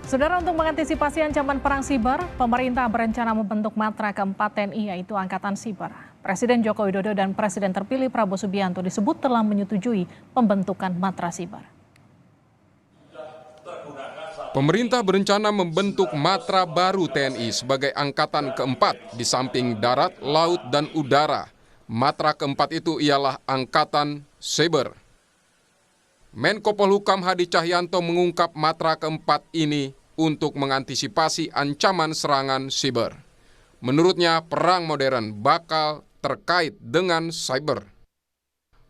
Saudara, untuk mengantisipasi ancaman perang siber, pemerintah berencana membentuk matra keempat TNI, yaitu Angkatan Siber. Presiden Joko Widodo dan Presiden terpilih Prabowo Subianto disebut telah menyetujui pembentukan matra siber. Pemerintah berencana membentuk matra baru TNI sebagai angkatan keempat di samping darat, laut, dan udara. Matra keempat itu ialah Angkatan Siber. Menko Polhukam Hadi Cahyanto mengungkap matra keempat ini untuk mengantisipasi ancaman serangan siber. Menurutnya, perang modern bakal terkait dengan cyber.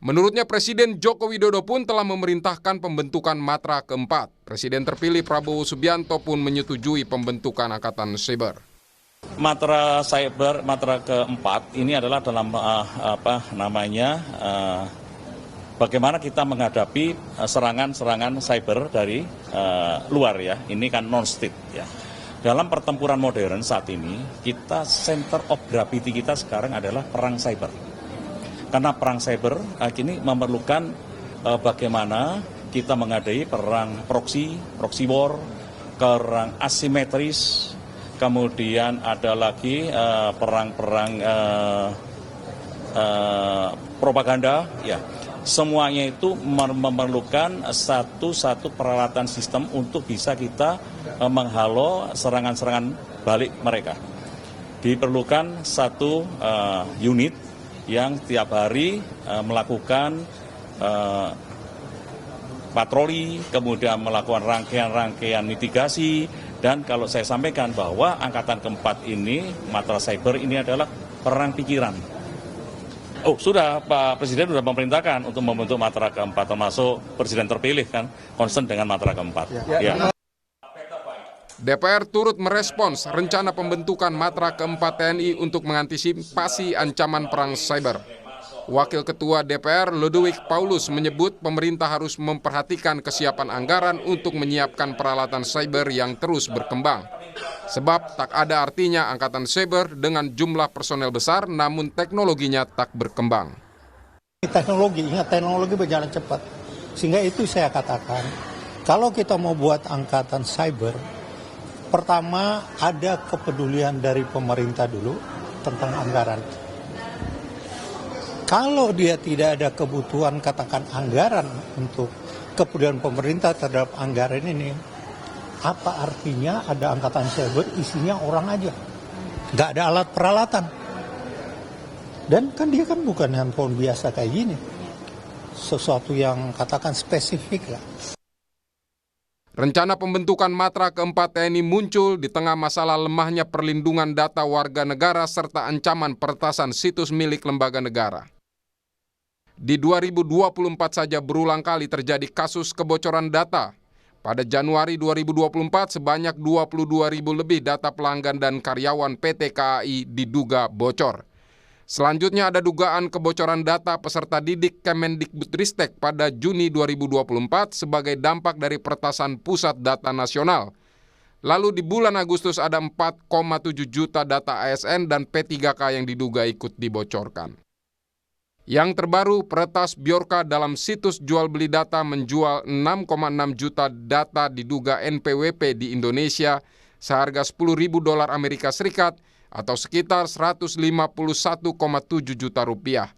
Menurutnya, Presiden Joko Widodo pun telah memerintahkan pembentukan matra keempat. Presiden terpilih Prabowo Subianto pun menyetujui pembentukan Angkatan Siber. Matra cyber, matra keempat ini adalah dalam bagaimana kita menghadapi serangan-serangan cyber dari luar ya. Ini kan non-state ya. Dalam pertempuran modern saat ini, kita center of gravity kita sekarang adalah perang cyber. Karena perang cyber kini memerlukan bagaimana kita menghadapi perang proxy war, perang asimetris, kemudian ada lagi perang-perang propaganda, ya. Semuanya itu memerlukan satu peralatan sistem untuk bisa kita menghalau serangan-serangan balik mereka. Diperlukan satu unit yang tiap hari melakukan patroli, kemudian melakukan rangkaian-rangkaian mitigasi, dan kalau saya sampaikan bahwa angkatan keempat ini, matra cyber ini adalah perang pikiran. Oh, sudah Pak Presiden sudah memerintahkan untuk membentuk matra keempat, termasuk Presiden terpilih kan, concern dengan matra keempat. Ya. DPR turut merespons rencana pembentukan matra keempat TNI untuk mengantisipasi ancaman perang cyber. Wakil Ketua DPR Ludwig Paulus menyebut pemerintah harus memperhatikan kesiapan anggaran untuk menyiapkan peralatan cyber yang terus berkembang. Sebab tak ada artinya angkatan cyber dengan jumlah personel besar namun teknologinya tak berkembang. Teknologi berjalan cepat. Sehingga itu saya katakan, kalau kita mau buat angkatan cyber, pertama, ada kepedulian dari pemerintah dulu tentang anggaran. Kalau dia tidak ada kebutuhan, katakan anggaran untuk kepedulian pemerintah terhadap anggaran ini, apa artinya ada angkatan cyber isinya orang aja? Nggak ada alat peralatan. Dan kan dia kan bukan handphone biasa kayak gini. Sesuatu yang katakan spesifik lah. Rencana pembentukan matra keempat TNI muncul di tengah masalah lemahnya perlindungan data warga negara serta ancaman peretasan situs milik lembaga negara. Di 2024 saja berulang kali terjadi kasus kebocoran data. Pada Januari 2024 sebanyak 22.000 lebih data pelanggan dan karyawan PT KAI diduga bocor. Selanjutnya ada dugaan kebocoran data peserta didik Kemendikbudristek pada Juni 2024 sebagai dampak dari peretasan pusat data nasional. Lalu di bulan Agustus ada 4,7 juta data ASN dan P3K yang diduga ikut dibocorkan. Yang terbaru, peretas Bjorka dalam situs jual beli data menjual 6,6 juta data diduga NPWP di Indonesia seharga $10.000 Amerika Serikat atau sekitar 151,7 juta rupiah.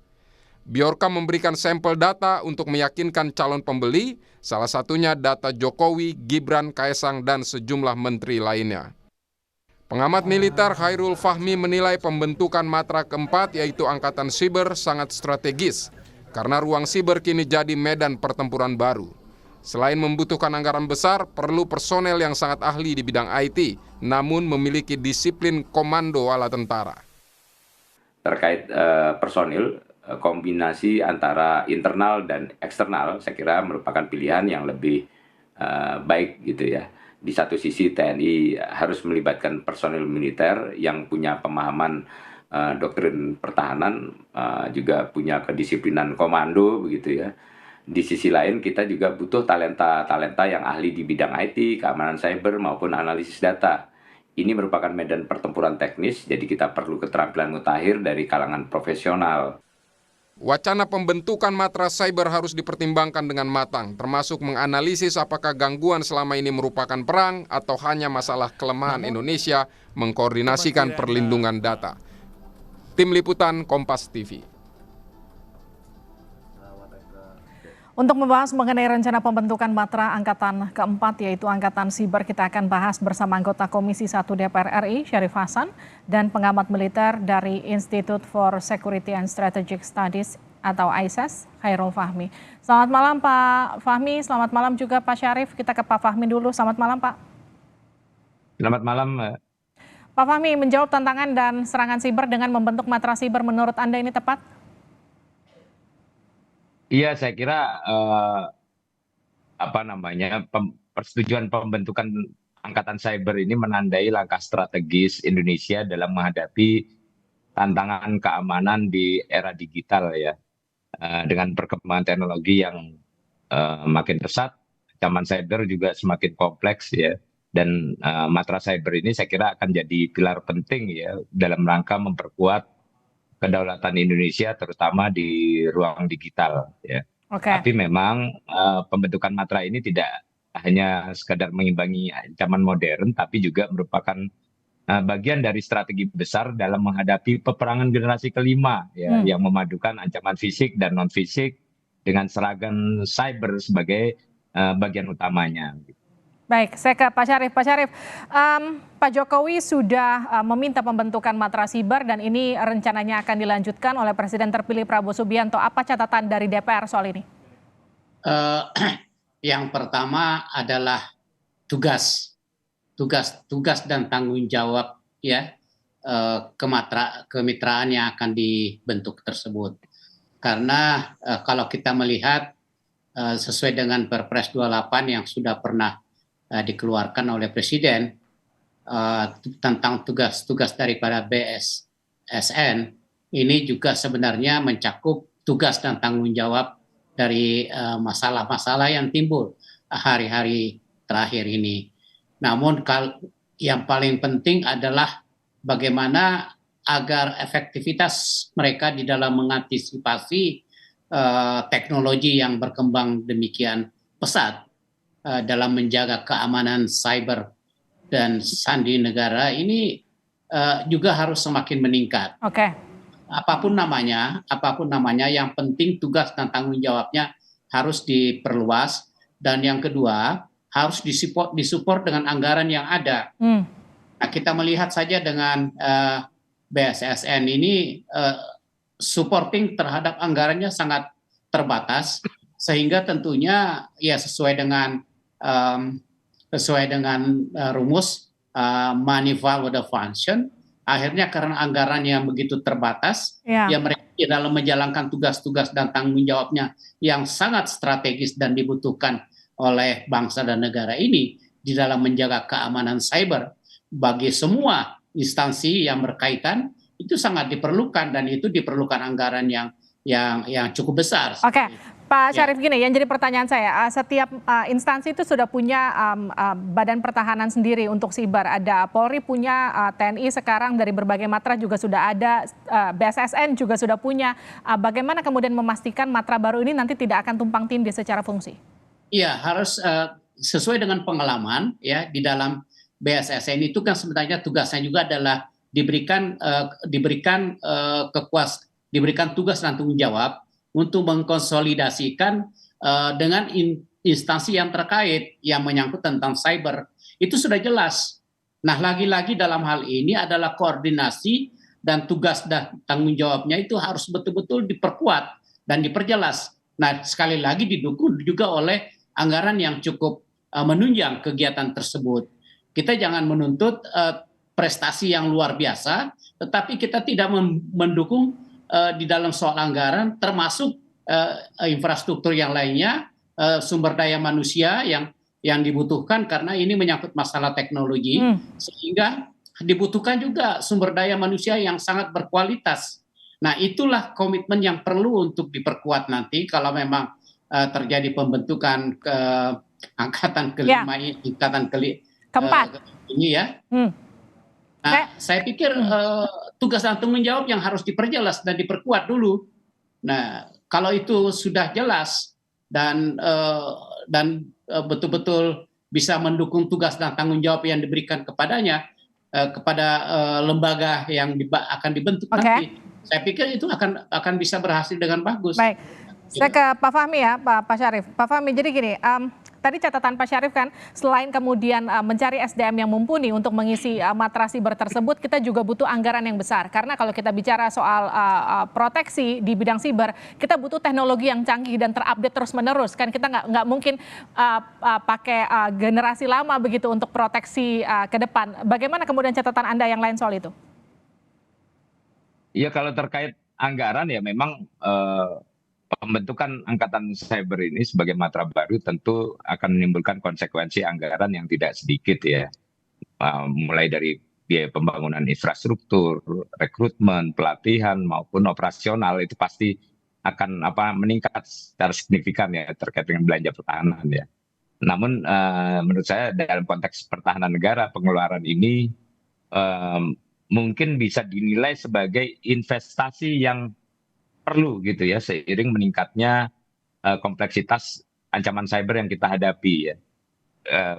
Bjorka memberikan sampel data untuk meyakinkan calon pembeli, salah satunya data Jokowi, Gibran, Kaesang, dan sejumlah menteri lainnya. Pengamat militer Khairul Fahmi menilai pembentukan matra keempat yaitu Angkatan Siber sangat strategis karena ruang siber kini jadi medan pertempuran baru. Selain membutuhkan anggaran besar, perlu personel yang sangat ahli di bidang IT, namun memiliki disiplin komando ala tentara. Terkait personil, kombinasi antara internal dan eksternal, saya kira merupakan pilihan yang lebih baik gitu ya. Di satu sisi TNI harus melibatkan personil militer yang punya pemahaman doktrin pertahanan, juga punya kedisiplinan komando begitu ya. Di sisi lain kita juga butuh talenta yang ahli di bidang IT, keamanan cyber maupun analisis data. Ini merupakan medan pertempuran teknis, jadi kita perlu keterampilan mutakhir dari kalangan profesional. Wacana pembentukan matra cyber harus dipertimbangkan dengan matang, termasuk menganalisis apakah gangguan selama ini merupakan perang atau hanya masalah kelemahan Indonesia mengkoordinasikan perlindungan data. Tim Liputan Kompas TV. Untuk membahas mengenai rencana pembentukan matra angkatan keempat yaitu Angkatan Siber, kita akan bahas bersama anggota Komisi 1 DPR RI Syarif Hasan dan pengamat militer dari Institute for Security and Strategic Studies atau ISES, Khairul Fahmi. Selamat malam Pak Fahmi, selamat malam juga Pak Syarif. Kita ke Pak Fahmi dulu. Selamat malam Pak. Selamat malam. Pak Fahmi, menjawab tantangan dan serangan siber dengan membentuk matra siber, menurut Anda ini tepat? Iya, saya kira persetujuan pembentukan angkatan cyber ini menandai langkah strategis Indonesia dalam menghadapi tantangan keamanan di era digital ya. Dengan perkembangan teknologi yang makin pesat, ancaman cyber juga semakin kompleks ya. Dan matra cyber ini saya kira akan jadi pilar penting ya dalam rangka memperkuat kedaulatan Indonesia terutama di ruang digital ya. Tapi memang pembentukan matra ini tidak hanya sekadar mengimbangi ancaman modern, tapi juga merupakan bagian dari strategi besar dalam menghadapi peperangan generasi kelima ya, yang memadukan ancaman fisik dan non fisik dengan seragam cyber sebagai bagian utamanya. Baik, saya ke Pak Syarif. Pak Syarif, Pak Jokowi sudah meminta pembentukan matra siber dan ini rencananya akan dilanjutkan oleh Presiden terpilih Prabowo Subianto. Apa catatan dari DPR soal ini? Yang pertama adalah tugas dan tanggung jawab ya kemitraan yang akan dibentuk tersebut. Karena kalau kita melihat sesuai dengan Perpres 28 yang sudah pernah dikeluarkan oleh Presiden tentang tugas-tugas daripada BSSN, ini juga sebenarnya mencakup tugas dan tanggung jawab dari masalah-masalah yang timbul hari-hari terakhir ini. Namun yang paling penting adalah bagaimana agar efektivitas mereka di dalam mengantisipasi teknologi yang berkembang demikian pesat dalam menjaga keamanan cyber dan sandi negara ini juga harus semakin meningkat. Apapun namanya, yang penting tugas dan tanggung jawabnya harus diperluas, dan yang kedua harus disupport dengan anggaran yang ada. Nah, kita melihat saja dengan BSSN ini supporting terhadap anggarannya sangat terbatas, sehingga tentunya ya sesuai dengan rumus money follow the function. Akhirnya karena anggaran yang begitu terbatas, ya mereka dalam menjalankan tugas-tugas dan tanggung jawabnya yang sangat strategis dan dibutuhkan oleh bangsa dan negara ini di dalam menjaga keamanan cyber bagi semua instansi yang berkaitan, itu sangat diperlukan, dan itu diperlukan anggaran yang cukup besar. Pak Syarif, gini, yang jadi pertanyaan saya, setiap instansi itu sudah punya badan pertahanan sendiri untuk siber. Ada Polri punya, TNI sekarang dari berbagai matra juga sudah ada, BSSN juga sudah punya. Bagaimana kemudian memastikan matra baru ini nanti tidak akan tumpang tindih secara fungsi? Iya, harus sesuai dengan pengalaman ya di dalam BSSN itu kan sebenarnya tugasnya juga adalah diberikan tugas dan tanggung jawab untuk mengkonsolidasikan dengan instansi yang terkait yang menyangkut tentang cyber. Itu sudah jelas. Nah, lagi-lagi dalam hal ini adalah koordinasi dan tugas dan tanggung jawabnya itu harus betul-betul diperkuat dan diperjelas. Nah, sekali lagi didukung juga oleh anggaran yang cukup menunjang kegiatan tersebut. Kita jangan menuntut prestasi yang luar biasa, tetapi kita tidak mendukung di dalam soal anggaran, termasuk infrastruktur yang lainnya, sumber daya manusia yang dibutuhkan, karena ini menyangkut masalah teknologi, sehingga dibutuhkan juga sumber daya manusia yang sangat berkualitas. Nah, itulah komitmen yang perlu untuk diperkuat nanti kalau memang terjadi pembentukan ke angkatan kelima, angkatan keempat ini ya. Nah, saya pikir tugas dan tanggung jawab yang harus diperjelas dan diperkuat dulu. Nah, kalau itu sudah jelas dan betul-betul bisa mendukung tugas dan tanggung jawab yang diberikan kepadanya kepada lembaga yang akan dibentuk nanti, saya pikir itu akan bisa berhasil dengan bagus. Baik, saya ke Pak Fahmi ya, Pak Syarif. Pak Fahmi, jadi gini, tadi catatan Pak Syarif kan, selain kemudian mencari SDM yang mumpuni untuk mengisi matra siber tersebut, kita juga butuh anggaran yang besar. Karena kalau kita bicara soal proteksi di bidang siber, kita butuh teknologi yang canggih dan terupdate terus-menerus. Kan kita nggak mungkin pakai generasi lama begitu untuk proteksi ke depan. Bagaimana kemudian catatan Anda yang lain soal itu? Ya kalau terkait anggaran ya memang pembentukan angkatan cyber ini sebagai matra baru tentu akan menimbulkan konsekuensi anggaran yang tidak sedikit ya. Mulai dari biaya pembangunan infrastruktur, rekrutmen, pelatihan maupun operasional itu pasti akan meningkat secara signifikan ya terkait dengan belanja pertahanan ya. Namun menurut saya dalam konteks pertahanan negara pengeluaran ini mungkin bisa dinilai sebagai investasi yang perlu gitu ya seiring meningkatnya kompleksitas ancaman cyber yang kita hadapi ya.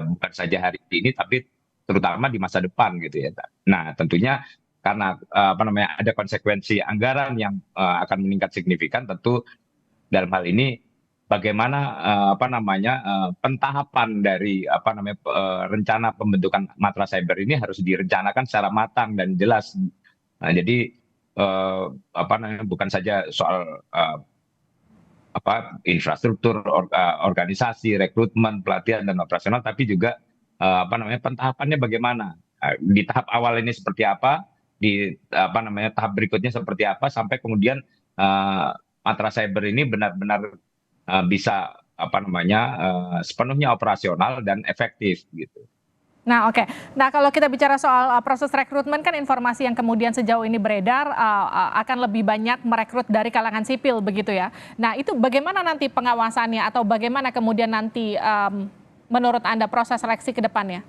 Bukan saja hari ini tapi terutama di masa depan gitu ya. Nah, tentunya karena ada konsekuensi anggaran yang akan meningkat signifikan, tentu dalam hal ini bagaimana pentahapan dari rencana pembentukan matra cyber ini harus direncanakan secara matang dan jelas. Nah, jadi bukan saja soal infrastruktur, organisasi, rekrutmen, pelatihan dan operasional, tapi juga pentahapannya bagaimana. Di tahap awal ini seperti apa, di tahap berikutnya seperti apa, sampai kemudian matra cyber ini benar-benar bisa sepenuhnya operasional dan efektif gitu. Nah, oke. Nah, kalau kita bicara soal proses rekrutmen kan informasi yang kemudian sejauh ini beredar akan lebih banyak merekrut dari kalangan sipil begitu ya. Nah, itu bagaimana nanti pengawasannya atau bagaimana kemudian nanti menurut Anda proses seleksi ke depannya?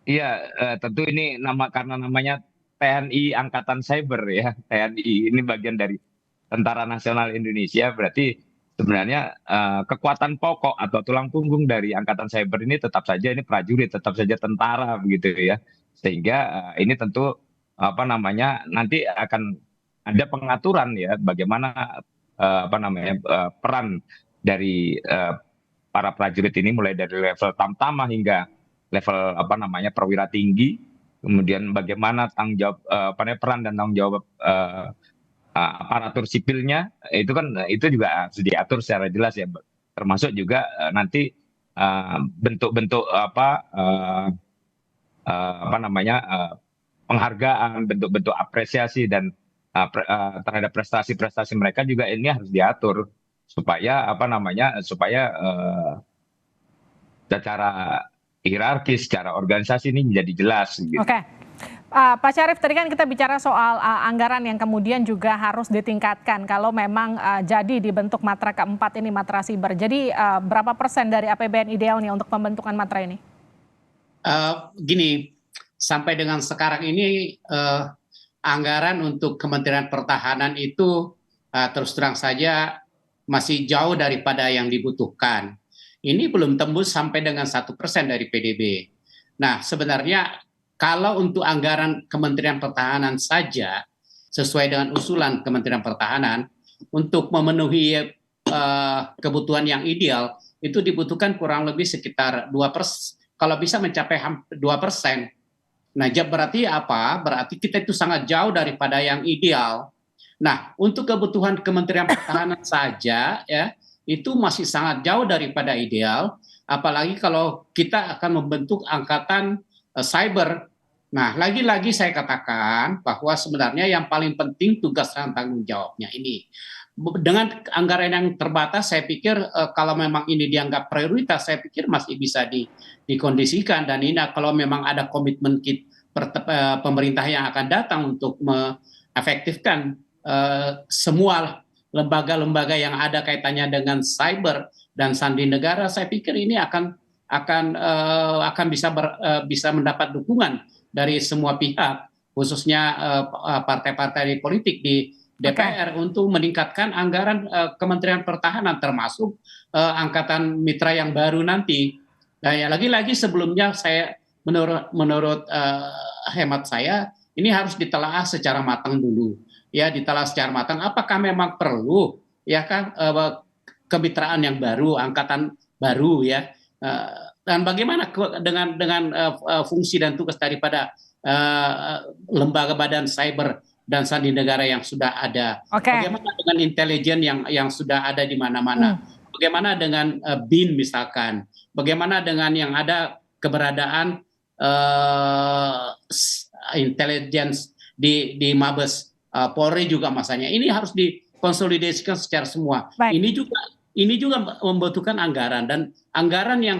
Iya, tentu ini karena namanya TNI Angkatan Cyber ya. TNI ini bagian dari Tentara Nasional Indonesia, berarti sebenarnya kekuatan pokok atau tulang punggung dari angkatan cyber ini tetap saja ini prajurit, tetap saja tentara begitu ya. Sehingga ini tentu nanti akan ada pengaturan ya bagaimana peran dari para prajurit ini mulai dari level tamtama hingga level perwira tinggi. Kemudian bagaimana tanggung jawab peran dan tanggung jawab aparatur sipilnya itu juga harus diatur secara jelas ya, termasuk juga nanti bentuk-bentuk penghargaan, bentuk-bentuk apresiasi dan terhadap prestasi-prestasi mereka juga ini harus diatur supaya secara hierarkis, secara organisasi ini menjadi jelas gitu. Oke. Pak Syarif, tadi kan kita bicara soal anggaran yang kemudian juga harus ditingkatkan kalau memang jadi dibentuk matra keempat ini, matra siber. Jadi berapa persen dari APBN idealnya untuk pembentukan matra ini? Gini, sampai dengan sekarang ini anggaran untuk Kementerian Pertahanan itu terus terang saja masih jauh daripada yang dibutuhkan. Ini belum tembus sampai dengan 1% dari PDB. Nah, sebenarnya kalau untuk anggaran Kementerian Pertahanan saja, sesuai dengan usulan Kementerian Pertahanan, untuk memenuhi kebutuhan yang ideal, itu dibutuhkan kurang lebih sekitar 2%, kalau bisa mencapai 2%. Nah, berarti apa? Berarti kita itu sangat jauh daripada yang ideal. Nah, untuk kebutuhan Kementerian Pertahanan saja, ya, itu masih sangat jauh daripada ideal, apalagi kalau kita akan membentuk angkatan cyber. Nah, lagi-lagi saya katakan bahwa sebenarnya yang paling penting tugas dan tanggung jawabnya ini. Dengan anggaran yang terbatas, saya pikir kalau memang ini dianggap prioritas, saya pikir masih bisa dikondisikan. Dan ini kalau memang ada komitmen pemerintah yang akan datang untuk mengefektifkan semua lembaga-lembaga yang ada kaitannya dengan cyber dan sandi negara, saya pikir ini akan bisa mendapat dukungan dari semua pihak, khususnya partai-partai politik di DPR untuk meningkatkan anggaran Kementerian Pertahanan termasuk angkatan mitra yang baru nanti. Nah, ya lagi-lagi sebelumnya saya menurut hemat saya ini harus ditelaah secara matang dulu. Ya, ditelaah secara matang apakah memang perlu ya kan kemitraan yang baru, angkatan baru ya. Dan bagaimana dengan fungsi dan tugas daripada lembaga badan cyber dan sandi negara yang sudah ada. Bagaimana dengan intelijen yang sudah ada di mana-mana? Bagaimana dengan BIN misalkan? Bagaimana dengan yang ada keberadaan intelligence di Mabes Polri juga masanya. Ini harus dikonsolidasikan secara semua. Baik. Ini juga membutuhkan anggaran dan anggaran yang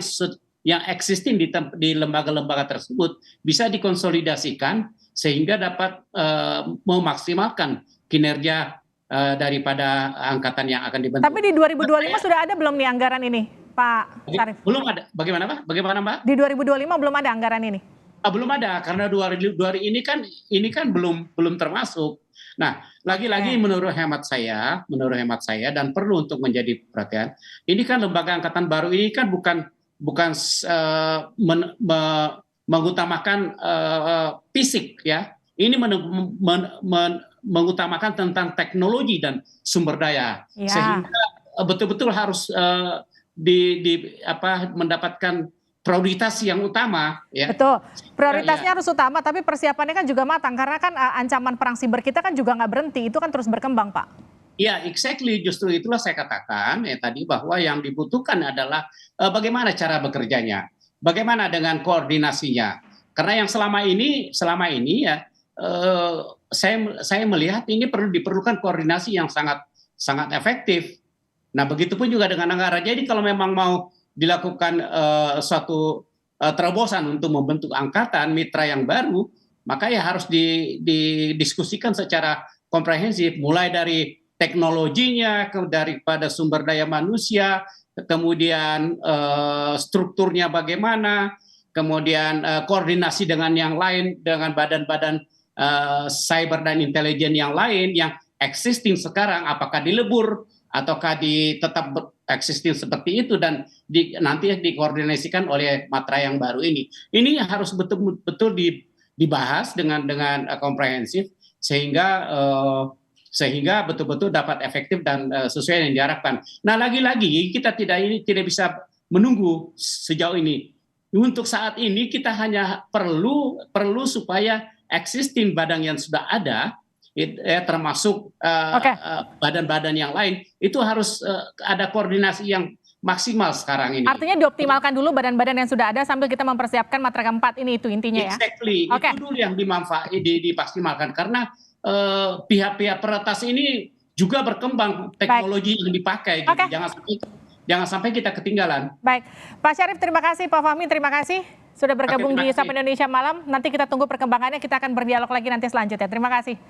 existing di lembaga-lembaga tersebut bisa dikonsolidasikan sehingga dapat memaksimalkan kinerja daripada angkatan yang akan dibentuk. Tapi di 2025 sudah ada belum nih anggaran ini, Pak Syarif? Belum ada. Bagaimana, Pak? Bagaimana, Mbak? Di 2025 belum ada anggaran ini? Belum ada karena 2022 ini kan belum termasuk. Nah, lagi-lagi menurut hemat saya dan perlu untuk menjadi perhatian, ini kan lembaga angkatan baru ini kan bukan mengutamakan fisik ya. Ini mengutamakan tentang teknologi dan sumber daya sehingga betul-betul harus mendapatkan prioritas yang utama ya. Betul, prioritasnya harus utama tapi persiapannya kan juga matang karena kan ancaman perang siber kita kan juga nggak berhenti, itu kan terus berkembang, Pak. Ya, exactly, justru itulah saya katakan tadi bahwa yang dibutuhkan adalah bagaimana cara bekerjanya, bagaimana dengan koordinasinya, karena yang selama ini ya saya melihat ini diperlukan koordinasi yang sangat efektif. Nah, begitupun juga dengan anggaran. Jadi kalau memang mau dilakukan suatu terobosan untuk membentuk angkatan mitra yang baru, maka ya harus didiskusikan secara komprehensif, mulai dari teknologinya, daripada sumber daya manusia, kemudian strukturnya bagaimana, kemudian koordinasi dengan yang lain, dengan badan-badan cyber dan intelijen yang lain yang existing sekarang, apakah dilebur ataukah tetap existing seperti itu dan nanti dikoordinasikan oleh matra yang baru ini. Ini harus betul-betul dibahas dengan komprehensif sehingga betul-betul dapat efektif dan sesuai yang diharapkan. Nah, lagi-lagi kita tidak bisa menunggu sejauh ini. Untuk saat ini kita hanya perlu supaya existing badan yang sudah ada, termasuk badan-badan yang lain, itu harus ada koordinasi yang maksimal sekarang ini. Artinya dioptimalkan dulu badan-badan yang sudah ada sambil kita mempersiapkan matra keempat ini, itu intinya ya? Exactly, itu dulu yang dimaksimalkan karena pihak-pihak peretas ini juga berkembang teknologi yang dipakai. Gitu. Jangan sampai kita ketinggalan. Baik, Pak Syarif terima kasih, Pak Fahmi terima kasih sudah bergabung di Sapa Indonesia Malam. Nanti kita tunggu perkembangannya, kita akan berdialog lagi nanti selanjutnya. Terima kasih.